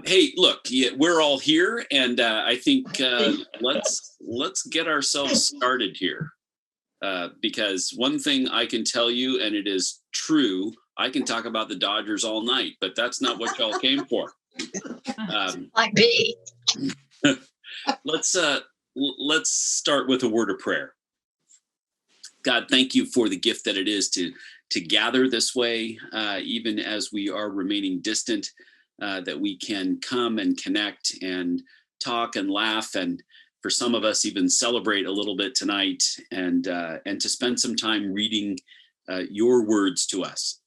Hey, look, yeah, we're all here, and I think let's get ourselves started here. Because one thing I can tell you, and it is true, I can talk about the Dodgers all night, but that's not what y'all came for. Like me. Let's start with a word of prayer. God, thank you for the gift that it is to gather this way, even as we are remaining distant. That we can come and connect and talk and laugh, and for some of us even celebrate a little bit tonight, and to spend some time reading your words to us.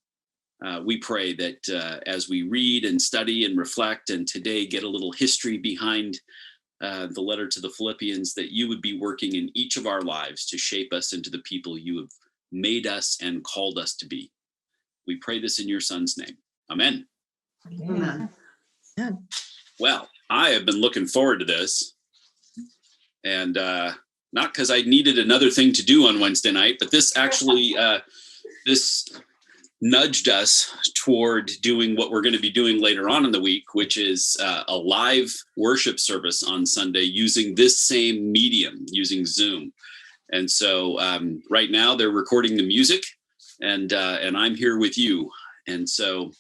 We pray that as we read and study and reflect, and today get a little history behind the letter to the Philippians, that you would be working in each of our lives to shape us into the people you have made us and called us to be. We pray this in your Son's name. Amen. Amen. Well, I have been looking forward to this, and not because I needed another thing to do on Wednesday night, but this actually this nudged us toward doing what we're going to be doing later on in the week, which is a live worship service on Sunday using this same medium, using Zoom. And so right now they're recording the music, and I'm here with you. And so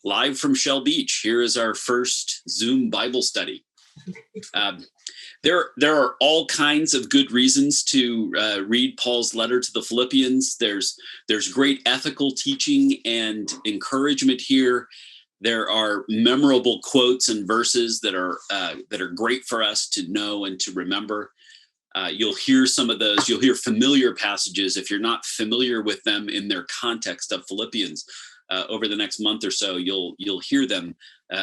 live from Shell Beach, here is our first Zoom Bible study. There are all kinds of good reasons to read Paul's letter to the Philippians. There's great ethical teaching and encouragement here. There are memorable quotes and verses that are great for us to know and to remember. You'll hear some of those. You'll hear familiar passages if you're not familiar with them in their context of Philippians. Over the next month or so, you'll hear them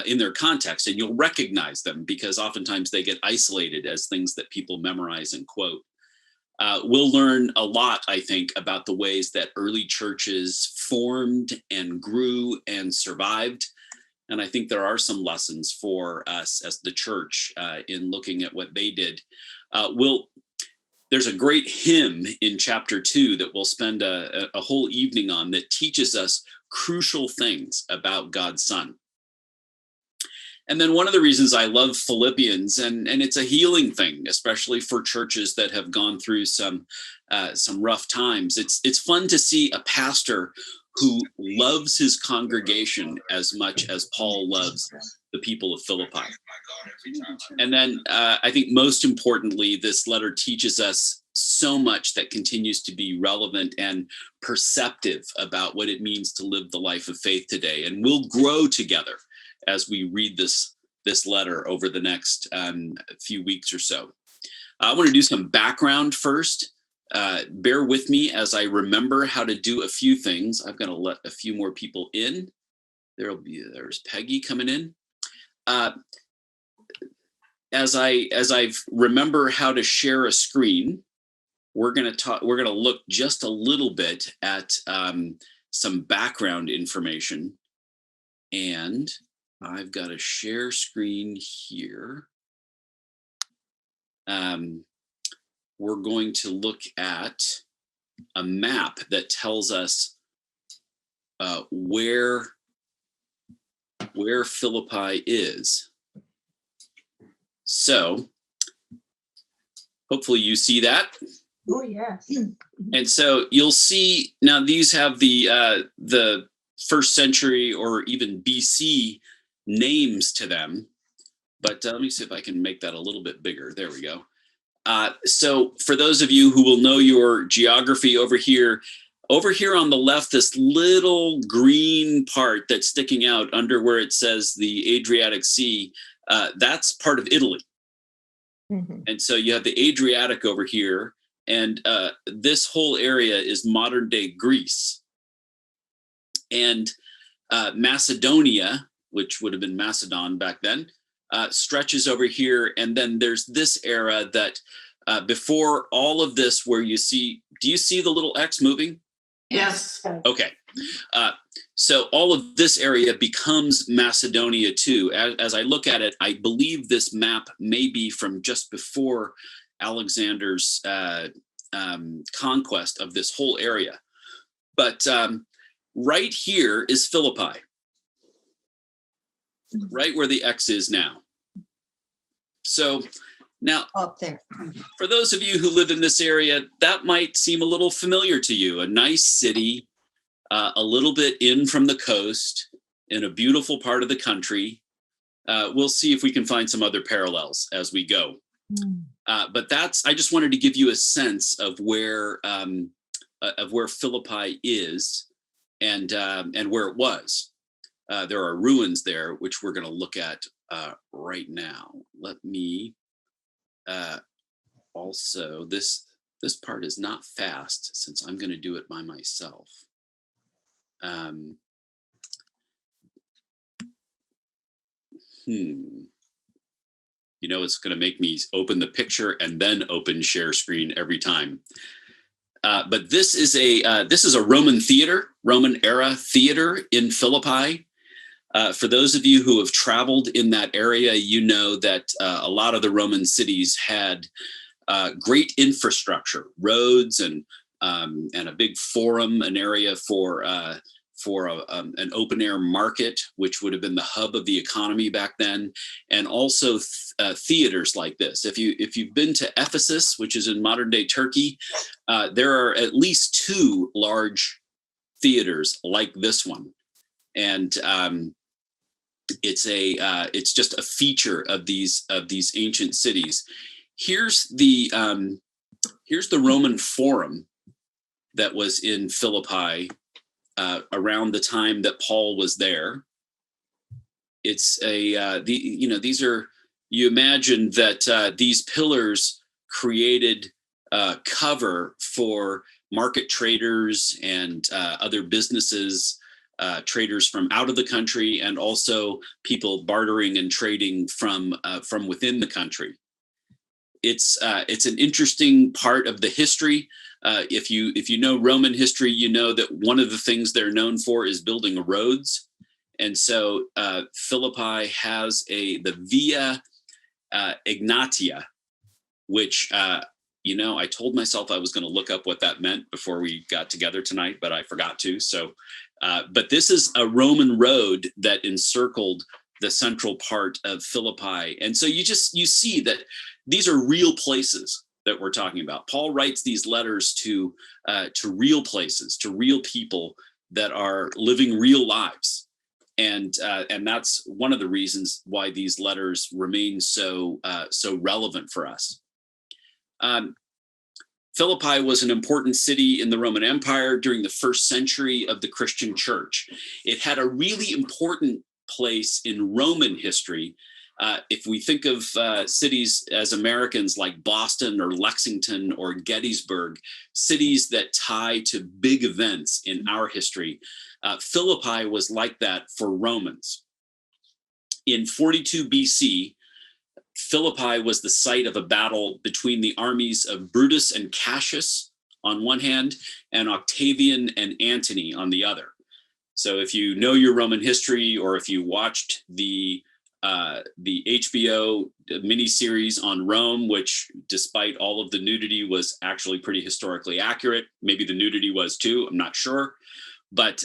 in their context, and you'll recognize them because oftentimes they get isolated as things that people memorize and quote. We'll learn a lot, I think, about the ways that early churches formed and grew and survived. And I think there are some lessons for us as the church in looking at what they did. There's a great hymn in chapter 2 that we'll spend a whole evening on that teaches us crucial things about God's Son. And then one of the reasons I love Philippians, and it's a healing thing, especially for churches that have gone through some rough times. It's fun to see a pastor who loves his congregation as much as Paul loves the people of Philippi. And then I think most importantly, this letter teaches us so much that continues to be relevant and perceptive about what it means to live the life of faith today. And we'll grow together as we read this letter over the next few weeks or so. I want to do some background first. Bear with me as I remember how to do a few things. I've got to let a few more people in. There's Peggy coming in. As I remember how to share a screen, we're going to look just a little bit at some background information. And I've got a share screen here. We're going to look at a map that tells us where Philippi is. So hopefully you see that. Oh, yes. And so you'll see now these have the first century or even BC names to them. But let me see if I can make that a little bit bigger. There we go. So for those of you who will know your geography over here on the left, this little green part that's sticking out under where it says the Adriatic Sea, that's part of Italy. Mm-hmm. And so you have the Adriatic over here, and this whole area is modern day Greece. And Macedonia, which would have been Macedon back then, stretches over here. And then there's this era that before all of this, where do you see the little X moving? Yes. Okay. So all of this area becomes Macedonia too. As I look at it, I believe this map may be from just before Alexander's conquest of this whole area. But right here is Philippi. right where the X is now. So now, Up there. for those of you who live in this area, that might seem a little familiar to you. A nice city, a little bit in from the coast, in a beautiful part of the country. We'll see if we can find some other parallels as we go. But I just wanted to give you a sense of where Philippi is and where it was. There are ruins there, which we're going to look at right now. Let me also, this part is not fast since I'm going to do it by myself. You know, it's going to make me open the picture and then open share screen every time. But this is a Roman theater, Roman era theater in Philippi. For those of you who have traveled in that area, you know that a lot of the Roman cities had great infrastructure, roads and a big forum, an area for an open air market, which would have been the hub of the economy back then, and also theaters like this. If you've been to Ephesus, which is in modern day Turkey, there are at least 2 large theaters like this one, and it's just a feature of these ancient cities. Here's the Roman Forum that was in Philippi around the time that Paul was there. It's these are, you imagine that these pillars created cover for market traders and other businesses, traders from out of the country, and also people bartering and trading from within the country. It's an interesting part of the history. If you know Roman history, you know that one of the things they're known for is building roads. And so Philippi has the Via Egnatia, which, I told myself I was going to look up what that meant before we got together tonight, but I forgot to. So, but this is a Roman road that encircled the central part of Philippi. And so you see that these are real places that we're talking about. Paul writes these letters to real places, to real people that are living real lives. And that's one of the reasons why these letters remain so relevant for us. Philippi was an important city in the Roman Empire during the first century of the Christian church. It had a really important place in Roman history. If we think of cities as Americans like Boston or Lexington or Gettysburg, cities that tie to big events in our history, Philippi was like that for Romans. In 42 BC, Philippi was the site of a battle between the armies of Brutus and Cassius on one hand, and Octavian and Antony on the other. So if you know your Roman history, or if you watched the HBO miniseries on Rome, which despite all of the nudity was actually pretty historically accurate. Maybe the nudity was too, I'm not sure. But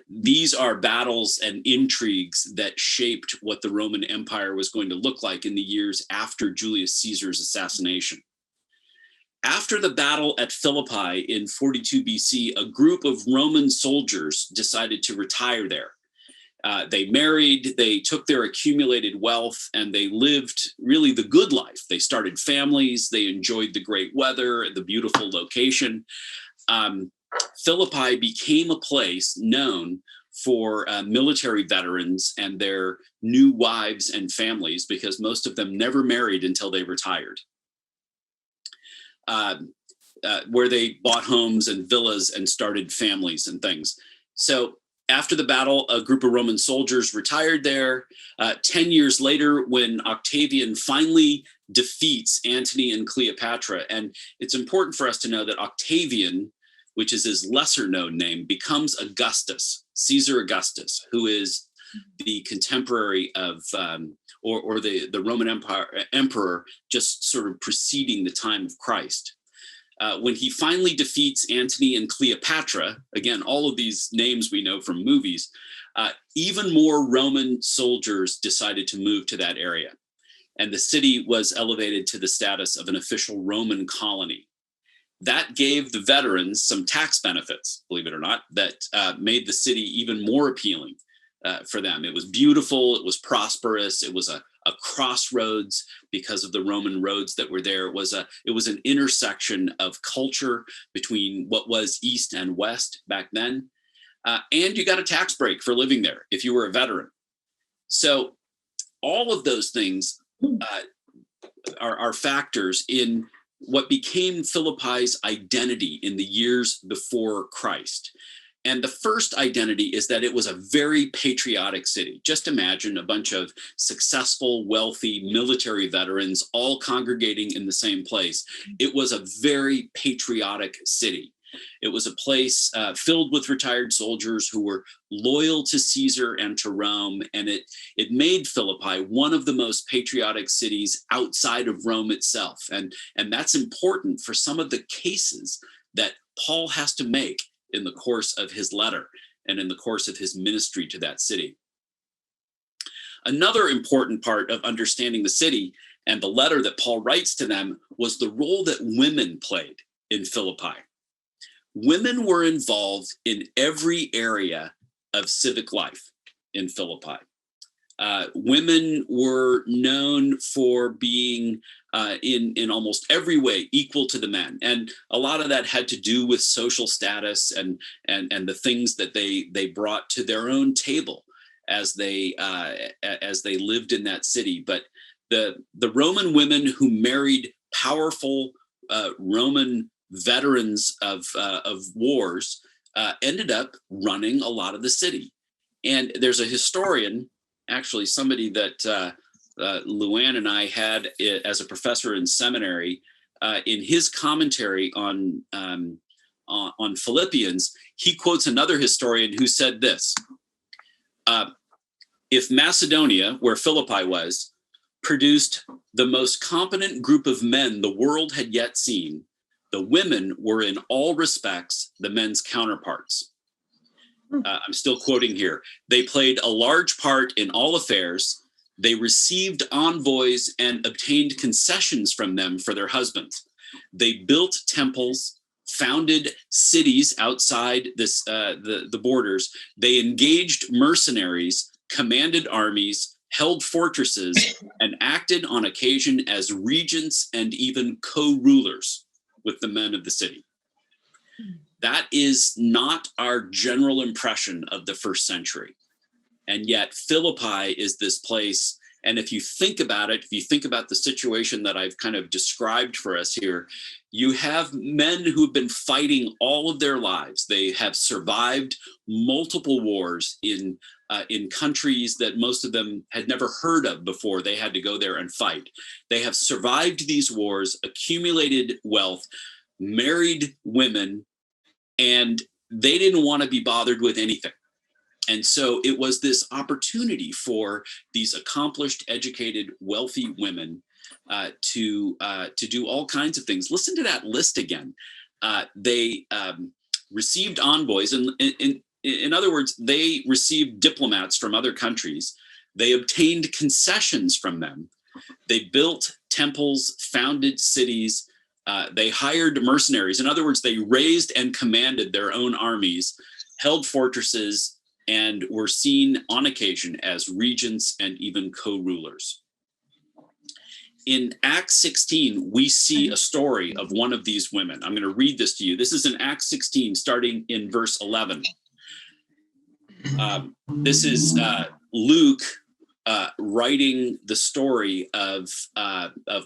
these are battles and intrigues that shaped what the Roman Empire was going to look like in the years after Julius Caesar's assassination. After the battle at Philippi in 42 BC, a group of Roman soldiers decided to retire there. They married, they took their accumulated wealth, and they lived really the good life. They started families, they enjoyed the great weather, the beautiful location. Philippi became a place known for military veterans and their new wives and families, because most of them never married until they retired, where they bought homes and villas and started families and things. So after the battle, a group of Roman soldiers retired there. 10 years later, when Octavian finally defeats Antony and Cleopatra, and it's important for us to know that Octavian, which is his lesser known name, becomes Augustus, Caesar Augustus, who is the contemporary of, or the Roman emperor just sort of preceding the time of Christ. When he finally defeats Antony and Cleopatra, again, all of these names we know from movies, even more Roman soldiers decided to move to that area. And the city was elevated to the status of an official Roman colony. That gave the veterans some tax benefits, believe it or not, that made the city even more appealing for them. It was beautiful, it was prosperous, it was a crossroads because of the Roman roads that were there. It was an intersection of culture between what was East and West back then. And you got a tax break for living there if you were a veteran. So all of those things are factors in what became Philippi's identity in the years before Christ. And the first identity is that it was a very patriotic city. Just imagine a bunch of successful, wealthy military veterans all congregating in the same place. It was a very patriotic city. It was a place filled with retired soldiers who were loyal to Caesar and to Rome, and it made Philippi one of the most patriotic cities outside of Rome itself. And that's important for some of the cases that Paul has to make in the course of his letter and in the course of his ministry to that city. Another important part of understanding the city and the letter that Paul writes to them was the role that women played in Philippi. Women were involved in every area of civic life in Philippi. Women were known for being in almost every way equal to the men, and a lot of that had to do with social status and the things that they brought to their own table as they lived in that city. But the Roman women who married powerful Roman veterans of wars ended up running a lot of the city. And there's a historian, actually somebody that Luann and I had as a professor in seminary, in his commentary on Philippians, he quotes another historian who said this: if Macedonia, where Philippi was, produced the most competent group of men the world had yet seen, the women were in all respects the men's counterparts. I'm still quoting here. They played a large part in all affairs. They received envoys and obtained concessions from them for their husbands. They built temples, founded cities outside the borders. They engaged mercenaries, commanded armies, held fortresses, and acted on occasion as regents and even co-rulers with the men of the city. That is not our general impression of the first century. And yet Philippi is this place. And if you think about it, if you think about the situation that I've kind of described for us here, you have men who've been fighting all of their lives. They have survived multiple wars in countries that most of them had never heard of before. They had to go there and fight. They have survived these wars, accumulated wealth, married women, and they didn't want to be bothered with anything. And so it was this opportunity for these accomplished, educated, wealthy women to do all kinds of things. Listen to that list again. They received envoys, and in other words, they received diplomats from other countries. They obtained concessions from them. They built temples, founded cities. They hired mercenaries. In other words, they raised and commanded their own armies, held fortresses, and were seen on occasion as regents and even co-rulers. In Acts 16, we see a story of one of these women. I'm going to read this to you. This is in Acts 16, starting in verse 11. This is Luke writing the story of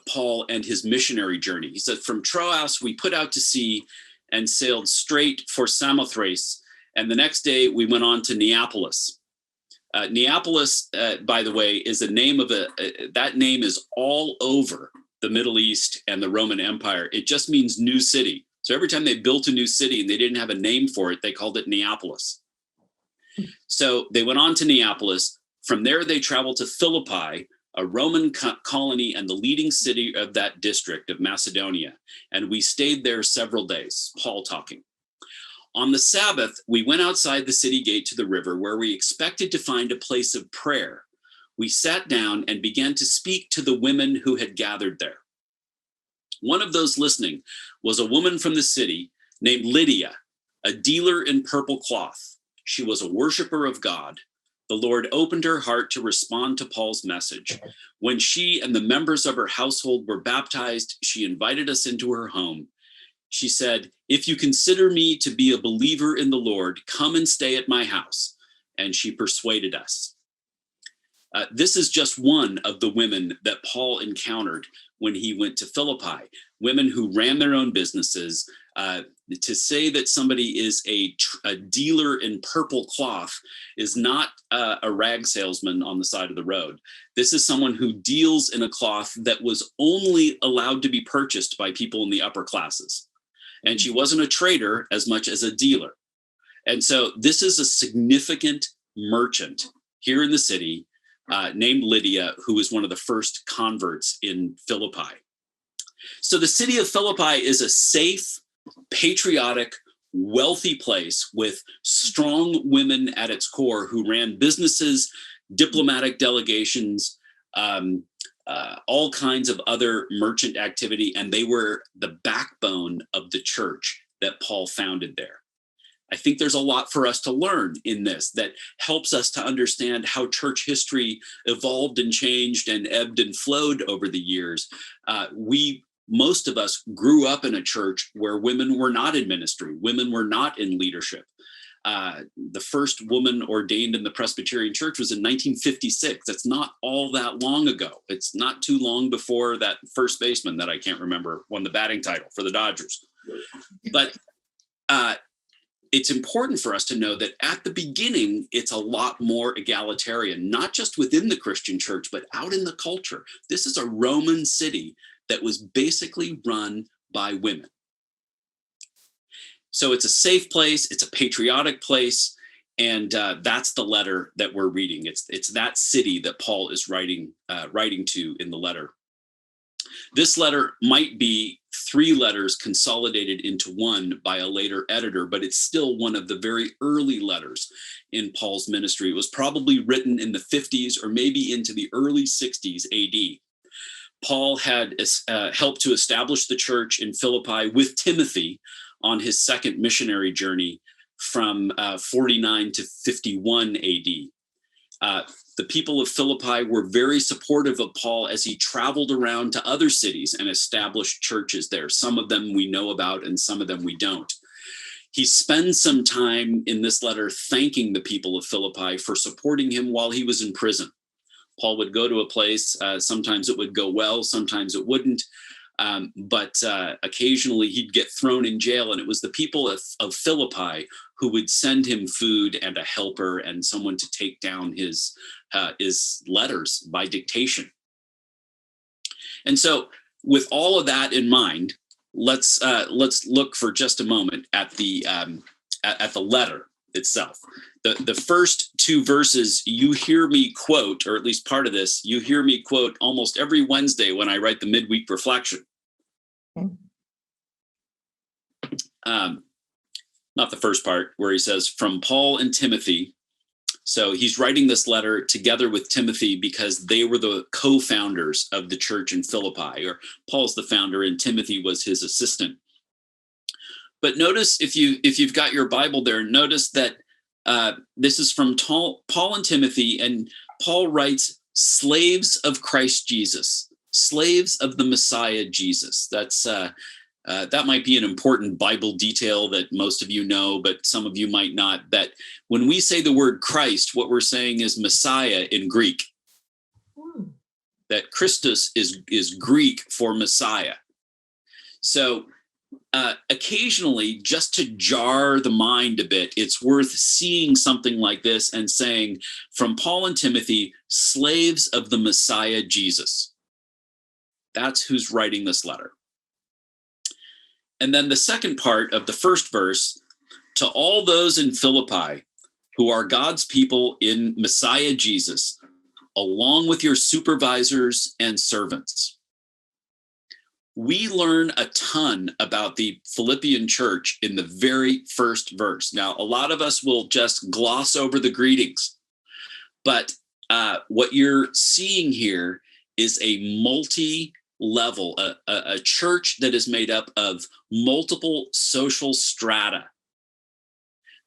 Paul and his missionary journey. He said, "From Troas, we put out to sea and sailed straight for Samothrace. And the next day we went on to Neapolis." Neapolis, by the way, is a name of that name is all over the Middle East and the Roman Empire. It just means new city. So every time they built a new city and they didn't have a name for it, they called it Neapolis. So they went on to Neapolis. From there, they traveled to Philippi, a Roman colony and the leading city of that district of Macedonia. And we stayed there several days. Paul talking. On the Sabbath, we went outside the city gate to the river where we expected to find a place of prayer. We sat down and began to speak to the women who had gathered there. One of those listening was a woman from the city named Lydia, a dealer in purple cloth. She was a worshiper of God. The Lord opened her heart to respond to Paul's message. When she and the members of her household were baptized, she invited us into her home. She said, "If you consider me to be a believer in the Lord, come and stay at my house." And she persuaded us. This is just one of the women that Paul encountered when he went to Philippi, women who ran their own businesses. To say that somebody is a dealer in purple cloth is not a rag salesman on the side of the road. This is someone who deals in a cloth that was only allowed to be purchased by people in the upper classes. And she wasn't a trader as much as a dealer. And so this is a significant merchant here in the city named Lydia, who was one of the first converts in Philippi. So the city of Philippi is a safe, patriotic, wealthy place with strong women at its core who ran businesses, diplomatic delegations, all kinds of other merchant activity, and they were the backbone of the church that Paul founded there. I think there's a lot for us to learn in this that helps us to understand how church history evolved and changed and ebbed and flowed over the years. Most of us grew up in a church where women were not in ministry, women were not in leadership. The first woman ordained in the Presbyterian Church was in 1956. That's not all that long ago. It's not too long before that first baseman that I can't remember won the batting title for the Dodgers. But it's important for us to know that at the beginning, it's a lot more egalitarian, not just within the Christian church, but out in the culture. This is a Roman city that was basically run by women. So it's a safe place, it's a patriotic place, and that's the letter that we're reading. It's that city that Paul is writing to in the letter. This letter might be 3 letters consolidated into one by a later editor, but it's still one of the very early letters in Paul's ministry. It was probably written in the 50s or maybe into the early 60s AD. Paul had helped to establish the church in Philippi with Timothy on his second missionary journey from 49 to 51 AD. The people of Philippi were very supportive of Paul as he traveled around to other cities and established churches there. Some of them we know about and some of them we don't. He spends some time in this letter thanking the people of Philippi for supporting him while he was in prison. Paul would go to a place, sometimes it would go well, sometimes it wouldn't, but occasionally he'd get thrown in jail, and it was the people of Philippi who would send him food and a helper and someone to take down his letters by dictation. And so with all of that in mind, let's look for just a moment at the letter itself. The first 2 verses you hear me quote, or at least part of this, you hear me quote almost every Wednesday when I write the midweek reflection. Not the first part where he says, from Paul and Timothy. So he's writing this letter together with Timothy because they were the co-founders of the church in Philippi, or Paul's the founder and Timothy was his assistant. But notice if you've got your Bible there, notice that this is from Paul and Timothy, and Paul writes, slaves of Christ Jesus, slaves of the Messiah Jesus. That might be an important Bible detail that most of you know, but some of you might not, that when we say the word Christ, what we're saying is Messiah in Greek. That Christus is Greek for Messiah. So occasionally, just to jar the mind a bit, it's worth seeing something like this and saying, from Paul and Timothy, slaves of the Messiah Jesus. That's who's writing this letter. And then the second part of the first verse, to all those in Philippi who are God's people in Messiah Jesus, along with your supervisors and servants. we learn a ton about the Philippian church in the very first verse. Now, a lot of us will just gloss over the greetings, but what you're seeing here is a multi-level, a church that is made up of multiple social strata,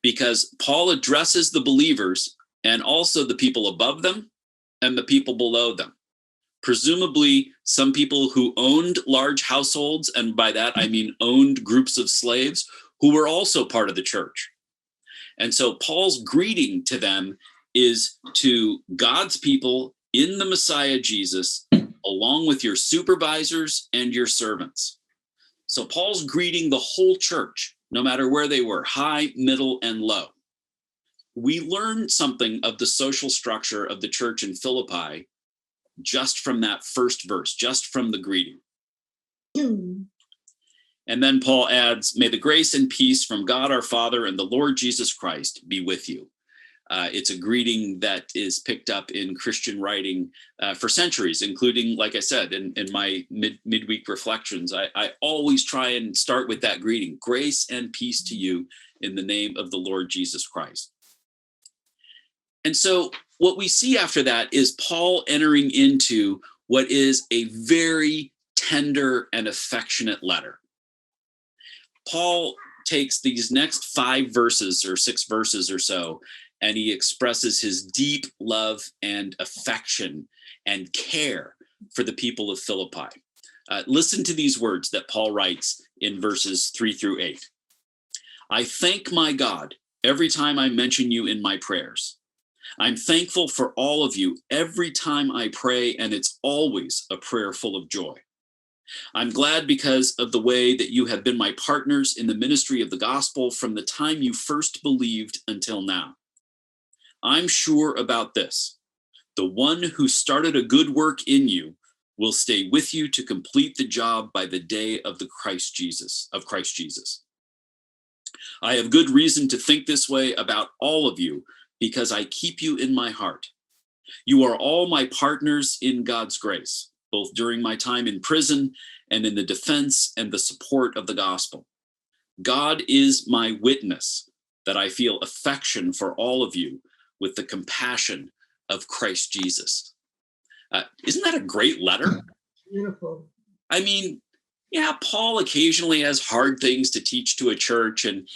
because Paul addresses the believers and also the people above them and the people below them. Presumably some people who owned large households, and by that I mean owned groups of slaves, who were also part of the church. And so Paul's greeting to them is to God's people in the Messiah Jesus, along with your supervisors and your servants. So Paul's greeting the whole church, no matter where they were, high, middle, and low. We learn something of the social structure of the church in Philippi just from that first verse, just from the greeting. And then Paul adds, may the grace and peace from God our Father and the Lord Jesus Christ be with you. It's a greeting that is picked up in Christian writing for centuries, including, like I said, in my midweek reflections. I always try and start with that greeting, grace and peace to you in the name of the Lord Jesus Christ. And so what we see after that is Paul entering into what is a very tender and affectionate letter. Paul takes these next 5 verses or 6 verses or so, and he expresses his deep love and affection and care for the people of Philippi. Listen to these words that Paul writes in verses 3 through 8. I thank my God every time I mention you in my prayers. I'm thankful for all of you every time I pray, and it's always a prayer full of joy. I'm glad because of the way that you have been my partners in the ministry of the gospel from the time you first believed until now. I'm sure about this. The one who started a good work in you will stay with you to complete the job by the day of Christ Jesus. I have good reason to think this way about all of you, because I keep you in my heart. You are all my partners in God's grace, both during my time in prison and in the defense and the support of the gospel. God is my witness that I feel affection for all of you with the compassion of Christ Jesus. Isn't that a great letter? Beautiful. I mean, yeah, Paul occasionally has hard things to teach to a church, and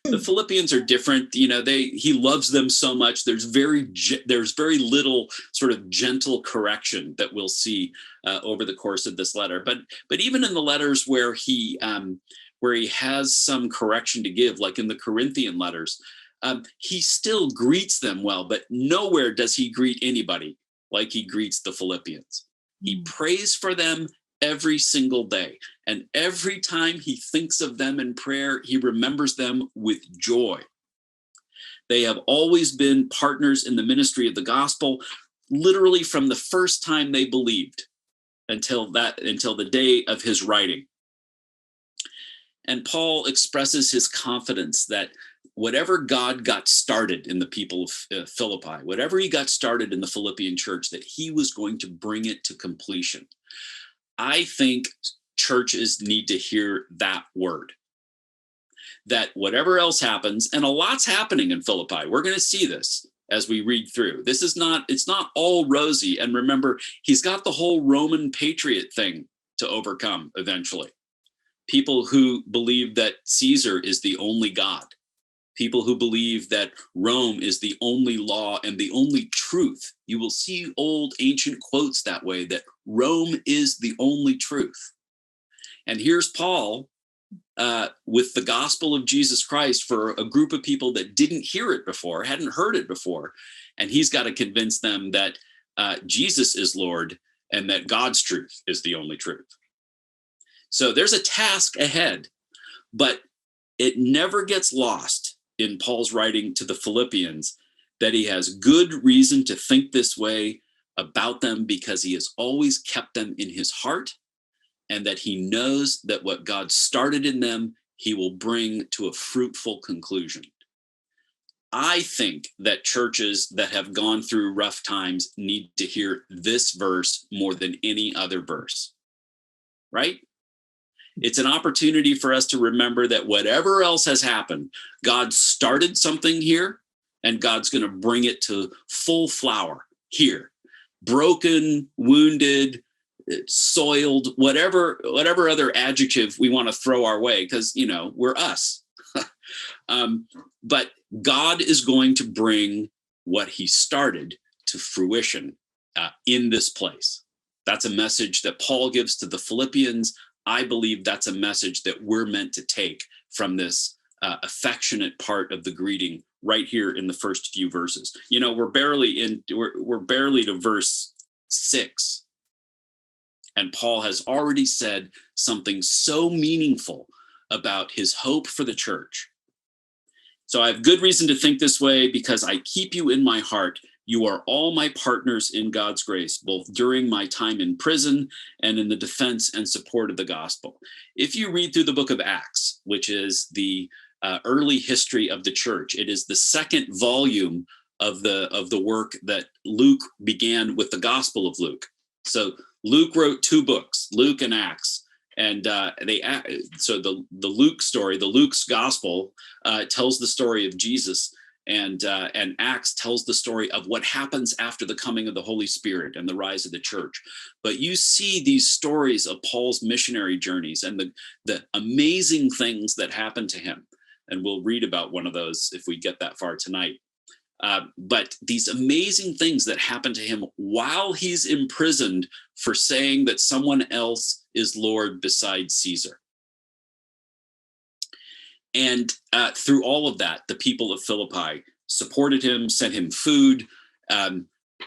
the Philippians are different. You know, he loves them so much. There's very little sort of gentle correction that we'll see over the course of this letter. But even in the letters where he has some correction to give, like in the Corinthian letters, he still greets them well. But nowhere does he greet anybody like he greets the Philippians. He prays for them every single day. And every time he thinks of them in prayer, he remembers them with joy. They have always been partners in the ministry of the gospel, literally from the first time they believed until the day of his writing. And Paul expresses his confidence that whatever God got started in the people of Philippi, whatever he got started in the Philippian church, that he was going to bring it to completion. I think churches need to hear that word, that whatever else happens, and a lot's happening in Philippi. We're going to see this as we read through. It's not all rosy. And remember, he's got the whole Roman patriot thing to overcome eventually. People who believe that Caesar is the only God. People who believe that Rome is the only law and the only truth. You will see old ancient quotes that way, that Rome is the only truth. And here's Paul with the gospel of Jesus Christ for a group of people that didn't hear it before, hadn't heard it before. And he's got to convince them that Jesus is Lord and that God's truth is the only truth. So there's a task ahead, but it never gets lost in Paul's writing to the Philippians that he has good reason to think this way about them, because he has always kept them in his heart, and that he knows that what God started in them, he will bring to a fruitful conclusion. I think that churches that have gone through rough times need to hear this verse more than any other verse. right? It's an opportunity for us to remember that whatever else has happened, God started something here, and God's going to bring it to full flower here. Broken, wounded, soiled, whatever other adjective we want to throw our way, because, we're us. But God is going to bring what he started to fruition in this place. That's a message that Paul gives to the Philippians. I believe that's a message that we're meant to take from this affectionate part of the greeting right here in the first few verses. We're barely to verse 6, and Paul has already said something so meaningful about his hope for the church. So I have good reason to think this way, because I keep you in my heart. You are all my partners in God's grace, both during my time in prison and in the defense and support of the gospel. If you read through the book of Acts, which is the early history of the church, it is the second volume of the work that Luke began with the Gospel of Luke. So Luke wrote 2 books, Luke and Acts. And so the Luke story, the Luke's gospel, tells the story of Jesus, and Acts tells the story of what happens after the coming of the Holy Spirit and the rise of the church. But you see these stories of Paul's missionary journeys and the amazing things that happened to him. And we'll read about one of those if we get that far tonight. But these amazing things that happen to him while he's imprisoned for saying that someone else is Lord besides Caesar. And through all of that, the people of Philippi supported him, sent him food.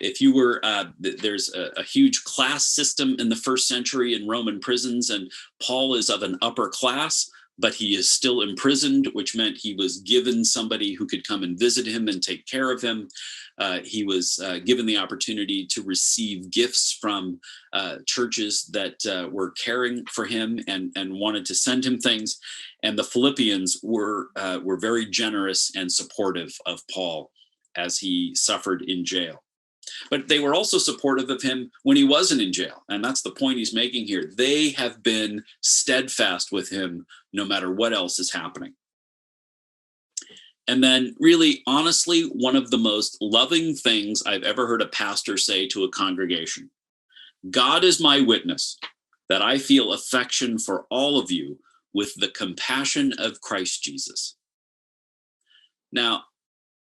If you were, there's a huge class system in the first century in Roman prisons, and Paul is of an upper class, but he is still imprisoned, which meant he was given somebody who could come and visit him and take care of him. He was given the opportunity to receive gifts from churches that were caring for him and wanted to send him things. And the Philippians were very generous and supportive of Paul as he suffered in jail. But they were also supportive of him when he wasn't in jail. And that's the point he's making here. They have been steadfast with him no matter what else is happening. And then really, honestly, one of the most loving things I've ever heard a pastor say to a congregation: God is my witness that I feel affection for all of you with the compassion of Christ Jesus. Now,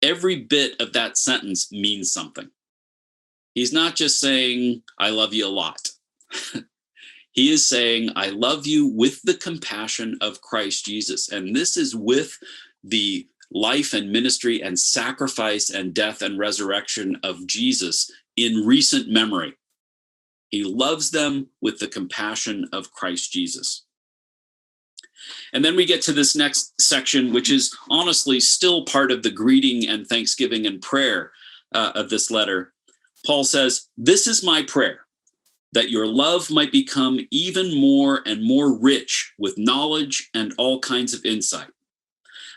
every bit of that sentence means something. He's not just saying, I love you a lot. He is saying, I love you with the compassion of Christ Jesus. And this is with the life and ministry and sacrifice and death and resurrection of Jesus in recent memory. He loves them with the compassion of Christ Jesus. And then we get to this next section, which is honestly still part of the greeting and thanksgiving and prayer of this letter. Paul says, this is my prayer, that your love might become even more and more rich with knowledge and all kinds of insight.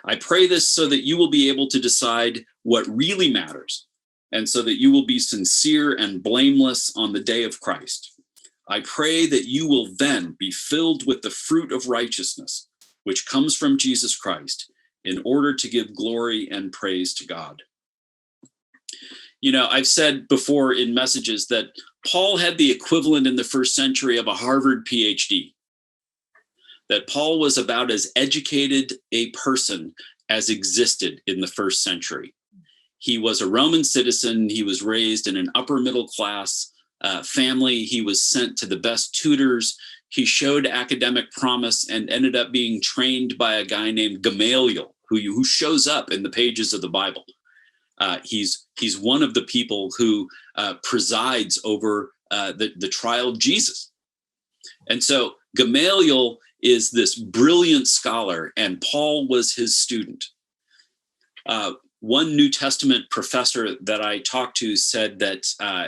I pray this so that you will be able to decide what really matters, and so that you will be sincere and blameless on the day of Christ. I pray that you will then be filled with the fruit of righteousness, which comes from Jesus Christ, in order to give glory and praise to God. You know, I've said before in messages that Paul had the equivalent in the first century of a Harvard PhD. That Paul was about as educated a person as existed in the first century. He was a Roman citizen. He was raised in an upper middle class family. He was sent to the best tutors. He showed academic promise and ended up being trained by a guy named Gamaliel, who shows up in the pages of the Bible. He's one of the people who presides over the trial of Jesus. And so Gamaliel is this brilliant scholar, and Paul was his student. One New Testament professor that I talked to said that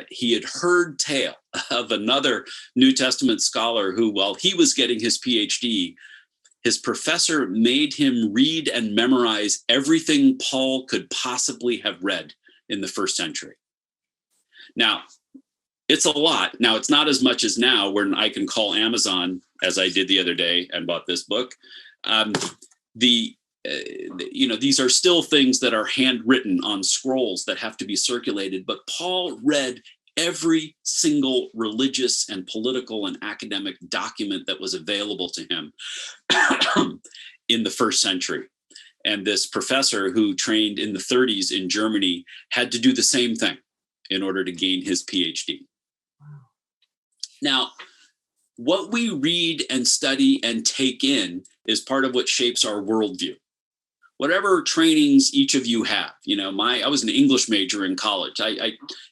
he had heard tale of another New Testament scholar who, while he was getting his PhD, his professor made him read and memorize everything Paul could possibly have read in the first century. Now, it's a lot. Now, it's not as much as now when I can call Amazon, as I did the other day, and bought this book. These are still things that are handwritten on scrolls that have to be circulated. But Paul read every single religious and political and academic document that was available to him in the first century. And this professor who trained in the 30s in Germany had to do the same thing in order to gain his PhD. Now, what we read and study and take in is part of what shapes our worldview. Whatever trainings each of you have, I was an English major in college.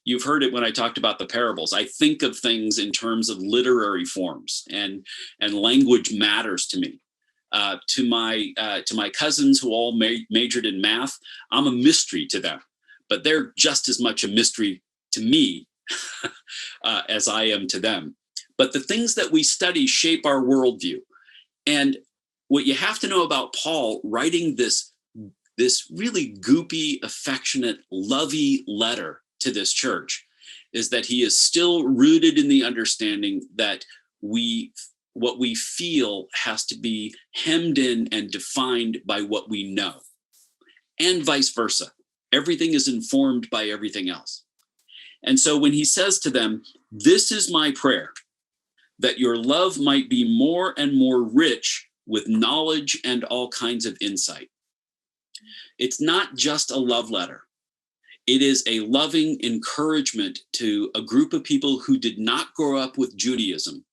You've heard it when I talked about the parables. I think of things in terms of literary forms, and language matters to me. To my cousins who all majored in math, I'm a mystery to them, but they're just as much a mystery to me as I am to them. But the things that we study shape our worldview. And what you have to know about Paul writing this really goopy, affectionate, lovey letter to this church is that he is still rooted in the understanding that what we feel has to be hemmed in and defined by what we know, and vice versa. Everything is informed by everything else. And so when he says to them, "This is my prayer, that your love might be more and more rich with knowledge and all kinds of insight." It's not just a love letter. It is a loving encouragement to a group of people who did not grow up with Judaism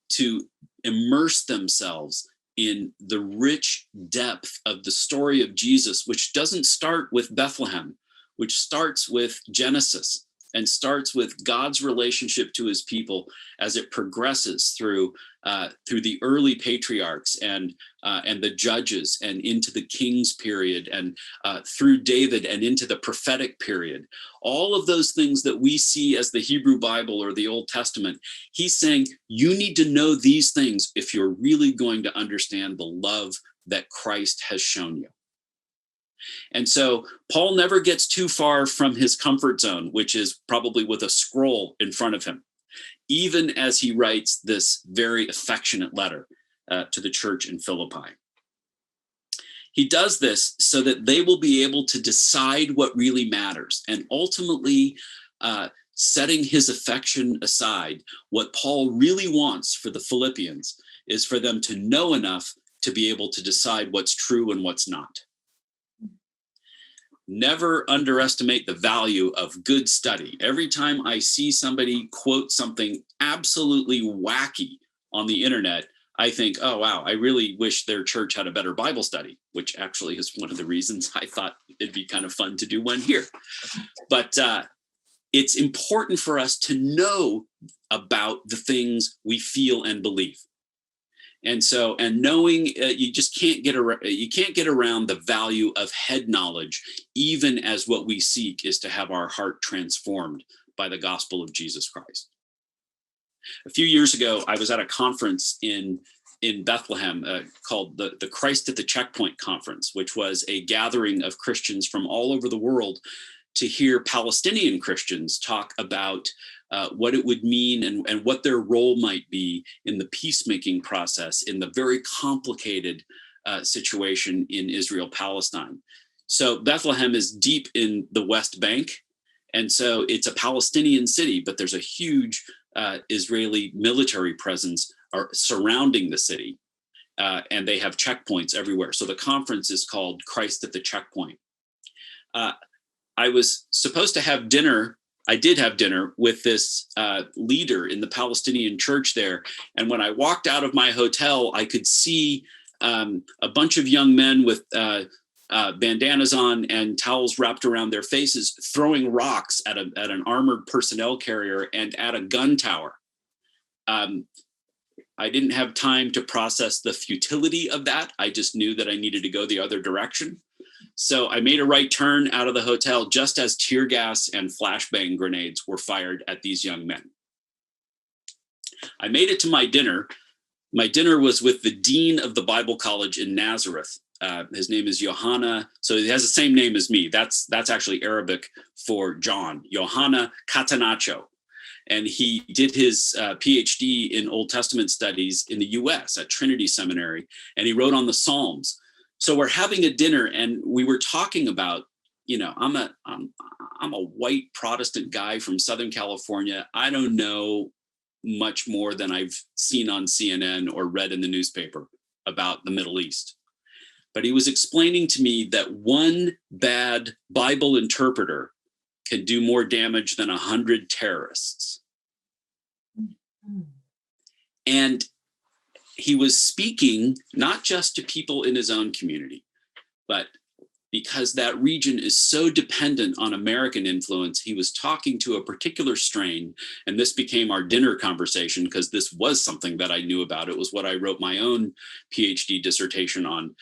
to immerse themselves in the rich depth of the story of Jesus, which doesn't start with Bethlehem, which starts with Genesis and starts with God's relationship to his people as it progresses through the early patriarchs and the judges and into the kings period and through David and into the prophetic period. All of those things that we see as the Hebrew Bible or the Old Testament, he's saying you need to know these things if you're really going to understand the love that Christ has shown you. And so Paul never gets too far from his comfort zone, which is probably with a scroll in front of him, even as he writes this very affectionate letter to the church in Philippi. He does this so that they will be able to decide what really matters, and ultimately setting his affection aside, what Paul really wants for the Philippians is for them to know enough to be able to decide what's true and what's not. Never underestimate the value of good study. Every time I see somebody quote something absolutely wacky on the internet, I think, oh, wow, I really wish their church had a better Bible study, which actually is one of the reasons I thought it'd be kind of fun to do one here. But it's important for us to know about the things we feel and believe. And knowing you just can't get around the value of head knowledge, even as what we seek is to have our heart transformed by the gospel of Jesus Christ. A few years ago, I was at a conference in Bethlehem called the Christ at the Checkpoint Conference, which was a gathering of Christians from all over the world to hear Palestinian Christians talk about what it would mean and what their role might be in the peacemaking process in the very complicated situation in Israel-Palestine. So Bethlehem is deep in the West Bank, and so it's a Palestinian city, but there's a huge Israeli military presence surrounding the city, and they have checkpoints everywhere. So the conference is called Christ at the Checkpoint. I was supposed to have dinner. I did have dinner with this leader in the Palestinian church there. And when I walked out of my hotel, I could see a bunch of young men with bandanas on and towels wrapped around their faces, throwing rocks at an armored personnel carrier and at a gun tower. I didn't have time to process the futility of that. I just knew that I needed to go the other direction. So I made a right turn out of the hotel just as tear gas and flashbang grenades were fired at these young men. I made it to my dinner. My dinner was with the dean of the Bible College in Nazareth. His name is Yohanna. So he has the same name as me. That's actually Arabic for John, Yohanna Catanaccio. And he did his PhD in Old Testament studies in the US at Trinity Seminary, and he wrote on the Psalms. So we're having a dinner, and we were talking about, I'm a white Protestant guy from Southern California. I don't know much more than I've seen on CNN or read in the newspaper about the Middle East. But he was explaining to me that one bad Bible interpreter can do more damage than 100 terrorists. And he was speaking not just to people in his own community, but because that region is so dependent on American influence, he was talking to a particular strain. And this became our dinner conversation because this was something that I knew about. It was what I wrote my own PhD dissertation on.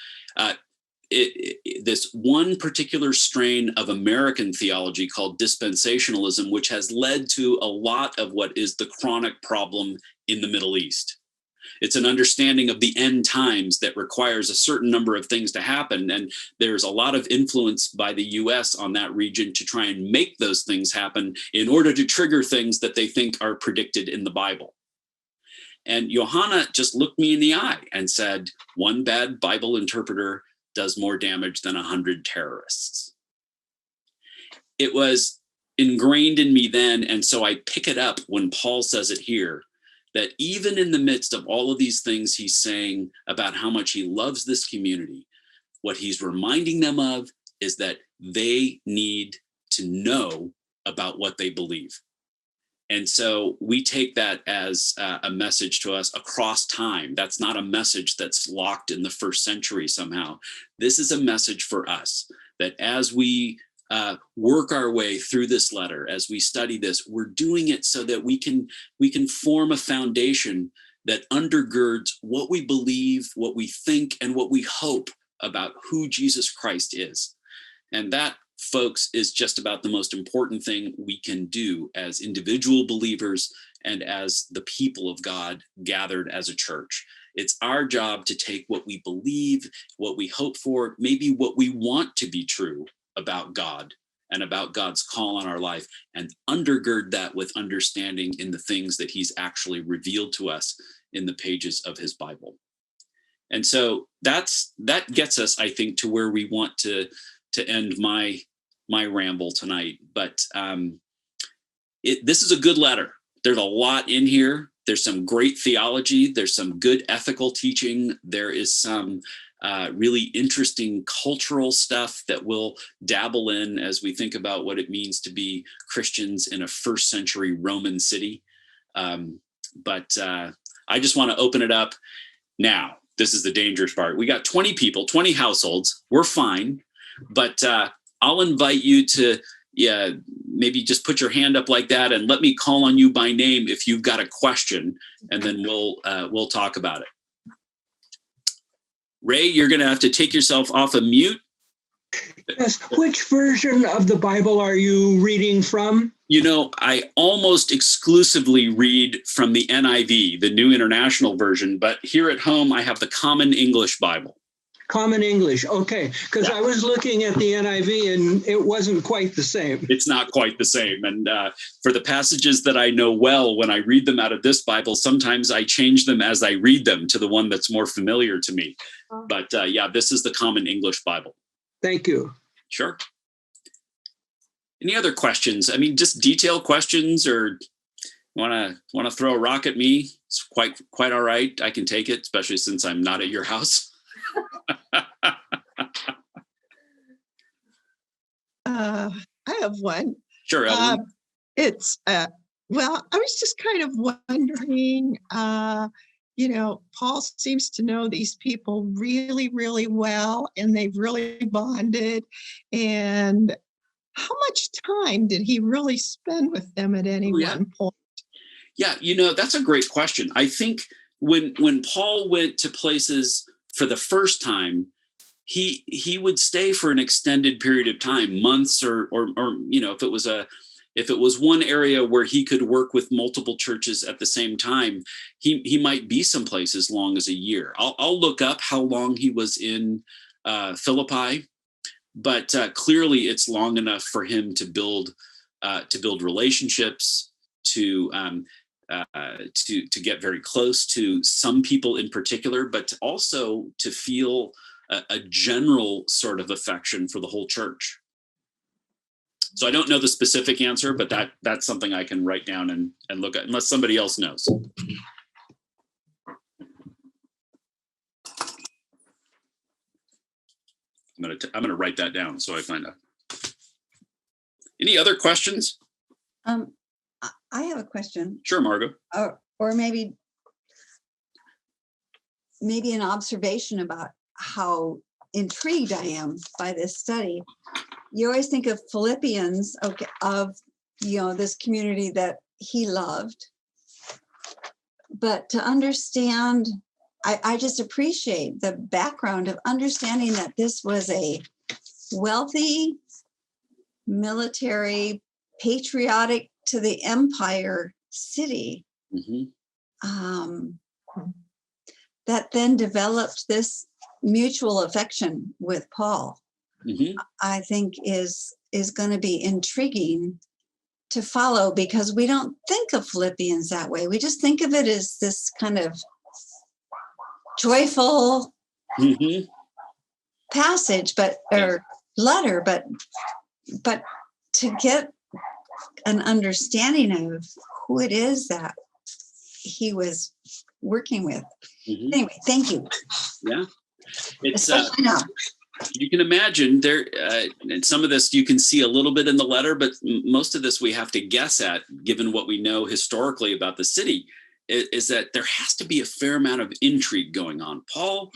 This one particular strain of American theology called dispensationalism, which has led to a lot of what is the chronic problem in the Middle East. It's an understanding of the end times that requires a certain number of things to happen. And there's a lot of influence by the US on that region to try and make those things happen in order to trigger things that they think are predicted in the Bible. And Johanna just looked me in the eye and said, one bad Bible interpreter does more damage than 100 terrorists. It was ingrained in me then. And so I pick it up when Paul says it here, that even in the midst of all of these things he's saying about how much he loves this community, what he's reminding them of is that they need to know about what they believe. And so we take that as a message to us across time. That's not a message that's locked in the first century somehow. This is a message for us that as we work our way through this letter, as we study this, we're doing it so that we can form a foundation that undergirds what we believe, what we think, and what we hope about who Jesus Christ is. And that, folks, is just about the most important thing we can do as individual believers and as the people of God gathered as a church. It's our job to take what we believe, what we hope for, maybe what we want to be true about God and about God's call on our life, and undergird that with understanding in the things that he's actually revealed to us in the pages of his Bible. And so that gets us, I think, to where we want to end my ramble tonight. But this is a good letter. There's a lot in here. There's some great theology. There's some good ethical teaching. There is some really interesting cultural stuff that we'll dabble in as we think about what it means to be Christians in a first century Roman city. But I just want to open it up now. This is the dangerous part. We got 20 people, 20 households. We're fine. But I'll invite you to maybe just put your hand up like that and let me call on you by name if you've got a question, and then we'll talk about it. Ray, you're going to have to take yourself off of mute. Yes. Which version of the Bible are you reading from? I almost exclusively read from the NIV, the New International Version, but here at home, I have the Common English Bible. Common English. Okay. Because I was looking at the NIV and it wasn't quite the same. It's not quite the same. And for the passages that I know well, when I read them out of this Bible, sometimes I change them as I read them to the one that's more familiar to me. But this is the Common English Bible. Thank you. Sure. Any other questions? I mean, just detailed questions, or want to throw a rock at me? It's quite all right. I can take it, especially since I'm not at your house. I have one. Sure, Evelyn. It's well, I was just kind of wondering, Paul seems to know these people really, really well, and they've really bonded. And how much time did he really spend with them at any one point? Yeah, that's a great question. I think when Paul went to places for the first time, he would stay for an extended period of time, months, or if it was one area where he could work with multiple churches at the same time, he might be someplace as long as a year. I'll look up how long he was in Philippi, but clearly it's long enough for him to build relationships, to get very close to some people in particular, but also to feel a general sort of affection for the whole church. So I don't know the specific answer, but that's something I can write down and look at, unless somebody else knows. I'm gonna write that down so I find out. Any other questions? I have a question, Sure, Margot. or maybe an observation about how intrigued I am by this study. You always think of Philippians, okay, of this community that he loved, but to understand, I just appreciate the background of understanding that this was a wealthy, military, patriotic to the empire city, that then developed this mutual affection with Paul. I think is going to be intriguing to follow, because we don't think of Philippians that way. We just think of it as this kind of joyful passage, or letter, but to get an understanding of who it is that he was working with. Anyway, thank you. Yeah, it's Especially now. you can imagine there, and some of this you can see a little bit in the letter, but most of this we have to guess at, given what we know historically about the city, is that there has to be a fair amount of intrigue going on. Paul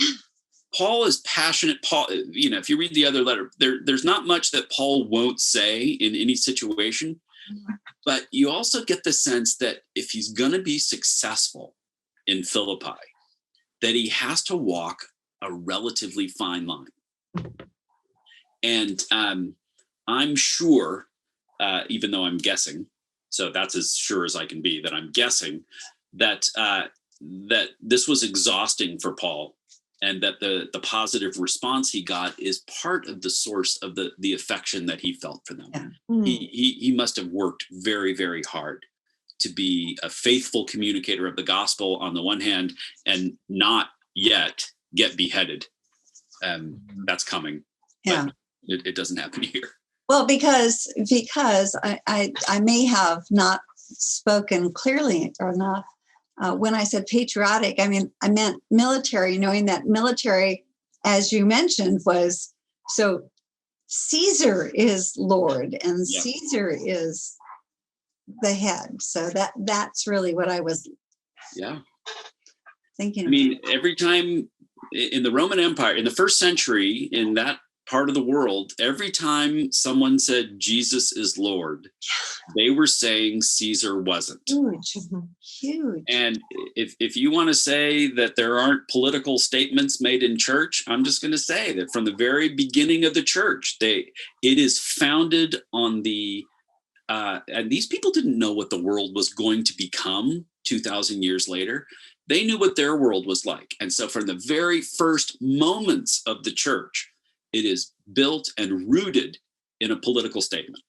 is passionate. Paul, if you read the other letter, there's not much that Paul won't say in any situation, but you also get the sense that if he's going to be successful in Philippi, that he has to walk a relatively fine line. And I'm sure, even though I'm guessing, so that's as sure as I can be, that I'm guessing that that this was exhausting for Paul, and that the positive response he got is part of the source of the affection that he felt for them. Yeah. He must have worked very, very hard to be a faithful communicator of the gospel on the one hand, and not yet get beheaded. That's coming. Yeah. It doesn't happen here. Well, because I may have not spoken clearly or not. When I said patriotic, I meant military, knowing that military, as you mentioned, was so Caesar is Lord and Caesar is the head. So that's really what I was thinking. I mean, every time in the Roman Empire, in the first century, in that part of the world, every time someone said Jesus is Lord, they were saying Caesar wasn't. Huge. And if you want to say that there aren't political statements made in church, I'm just going to say that from the very beginning of the church, it is founded on and these people didn't know what the world was going to become 2,000 years later. They knew what their world was like. And so from the very first moments of the church, it is built and rooted in a political statement.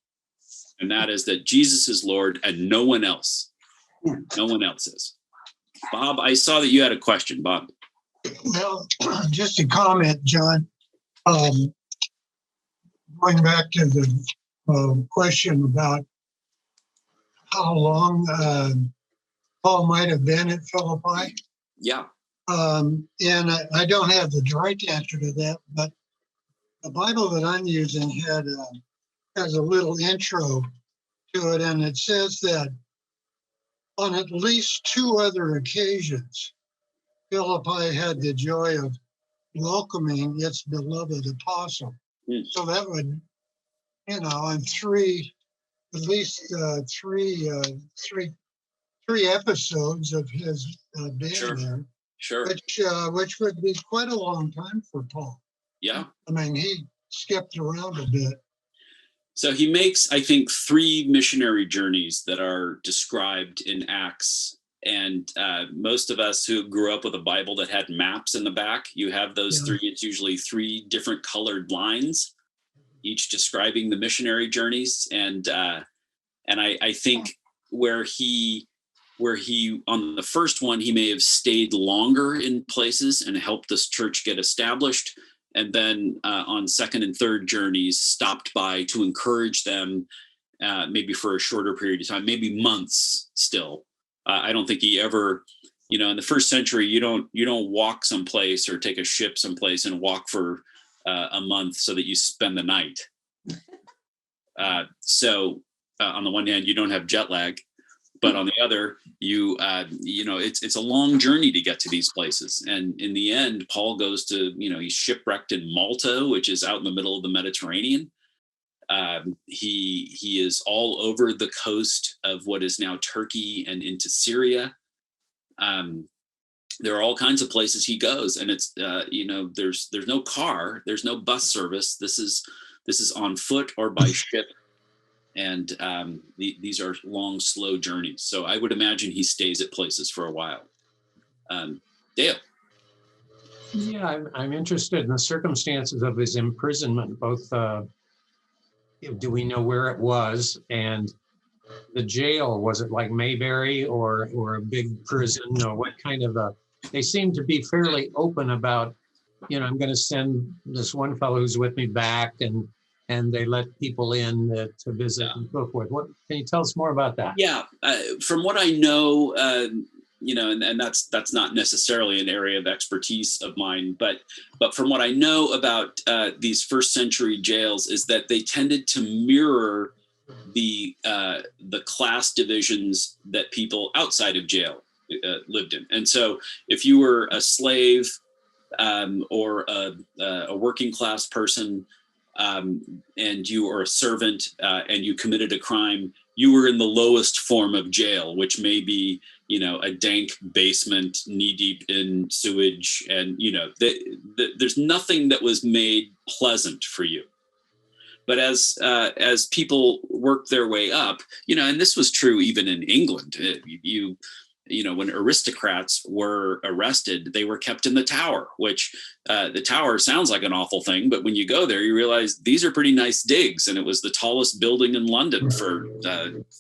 And that is that Jesus is Lord and no one else. Yeah. No one else is. Bob, I saw that you had a question, Bob. Well, just a comment, John. Going back to the question about how long Paul might have been at Philippi. Yeah. And I don't have the direct answer to that, but the Bible that I'm using has a little intro to it, and it says that on at least 2 other occasions, Philippi had the joy of welcoming its beloved apostle. So that would, in at least three episodes of his being there. Sure. Which would be quite a long time for Paul. Yeah. I mean, he skipped around a bit. So he makes, I think, 3 missionary journeys that are described in Acts. And most of us who grew up with a Bible that had maps in the back, you have those 3. It's usually 3 different colored lines, each describing the missionary journeys. And I think where he on the first one, he may have stayed longer in places and helped this church get established. And then on second and third journeys, stopped by to encourage them, maybe for a shorter period of time, maybe months still. I don't think he ever, in the first century, you don't walk someplace or take a ship someplace and walk for a month so that you spend the night. So on the one hand, you don't have jet lag. But on the other, it's a long journey to get to these places. And in the end, Paul goes to, he's shipwrecked in Malta, which is out in the middle of the Mediterranean. He is all over the coast of what is now Turkey and into Syria. There are all kinds of places he goes, and it's, there's no car, there's no bus service. This is on foot or by ship. And these are long, slow journeys. So I would imagine he stays at places for a while. Dale. Yeah, I'm interested in the circumstances of his imprisonment, both do we know where it was, and the jail, was it like Mayberry or a big prison, or what kind of they seem to be fairly open about, I'm going to send this one fellow who's with me back, and they let people in to visit and so forth. What can you tell us more about that? Yeah, from what I know, and that's not necessarily an area of expertise of mine, but from what I know about these first century jails is that they tended to mirror the class divisions that people outside of jail lived in. And so if you were a slave or a working class person, and you are a servant and you committed a crime, you were in the lowest form of jail, which may be, a dank basement knee deep in sewage. And, there's nothing that was made pleasant for you. But as people worked their way up, and this was true even in England, when aristocrats were arrested, they were kept in the Tower, which the Tower sounds like an awful thing. But when you go there, you realize these are pretty nice digs. And it was the tallest building in London for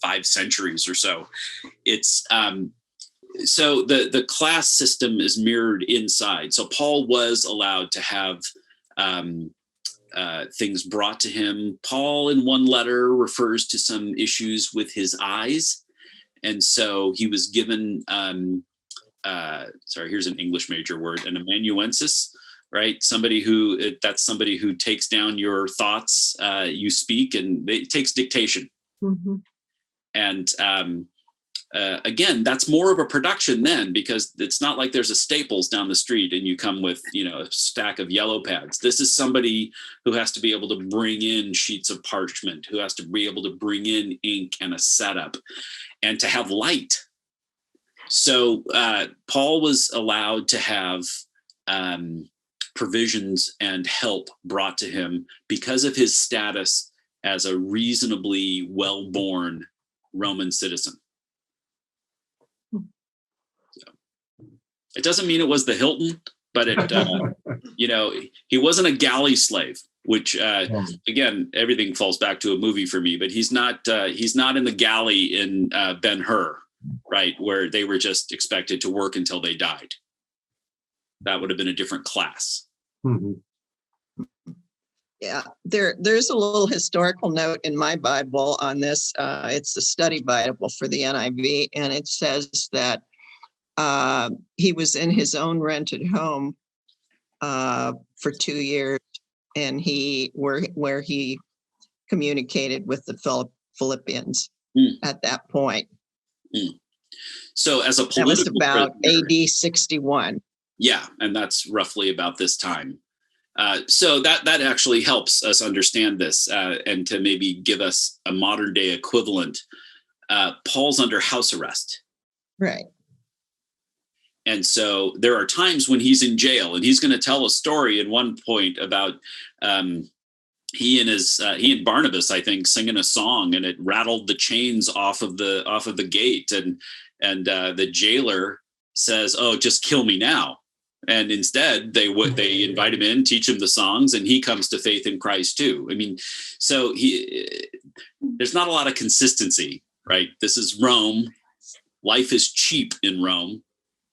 5 centuries or so. It's so the class system is mirrored inside. So Paul was allowed to have things brought to him. Paul, in one letter, refers to some issues with his eyes. And so he was given, here's an English major word, an amanuensis, right? Somebody who takes down your thoughts, you speak, and it takes dictation. Mhm. And again, that's more of a production then, because it's not like there's a Staples down the street and you come with, a stack of yellow pads. This is somebody who has to be able to bring in sheets of parchment, who has to be able to bring in ink and a setup, and to have light. So Paul was allowed to have provisions and help brought to him because of his status as a reasonably well-born Roman citizen. So, it doesn't mean it was the Hilton, but he wasn't a galley slave. Which again, everything falls back to a movie for me. But he's not in the galley in Ben-Hur, right, where they were just expected to work until they died. That would have been a different class. Mm-hmm. Yeah, there's a little historical note in my Bible on this. It's a study Bible for the NIV, and it says that he was in his own rented home for 2 years. And where he communicated with the Philippians at that point. So as a political, that was about prisoner, AD 61. Yeah, and that's roughly about this time. So that actually helps us understand this and to maybe give us a modern day equivalent. Paul's under house arrest. Right. And so there are times when he's in jail, and he's going to tell a story at one point about he and Barnabas, I think, singing a song, and it rattled the chains off of the gate, and the jailer says, "Oh, just kill me now." And instead, they invite him in, teach him the songs, and he comes to faith in Christ too. I mean, so there's not a lot of consistency right? This is Rome. Life is cheap in Rome.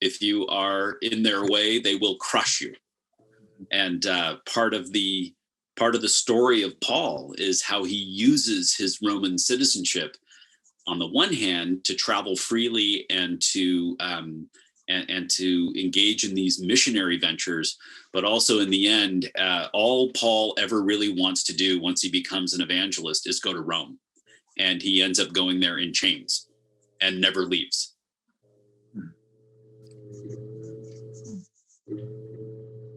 If you are in their way, they will crush you. And part of the story of Paul is how he uses his Roman citizenship, on the one hand, to travel freely and to engage in these missionary ventures, but also in the end, all Paul ever really wants to do once he becomes an evangelist is go to Rome, and he ends up going there in chains and never leaves.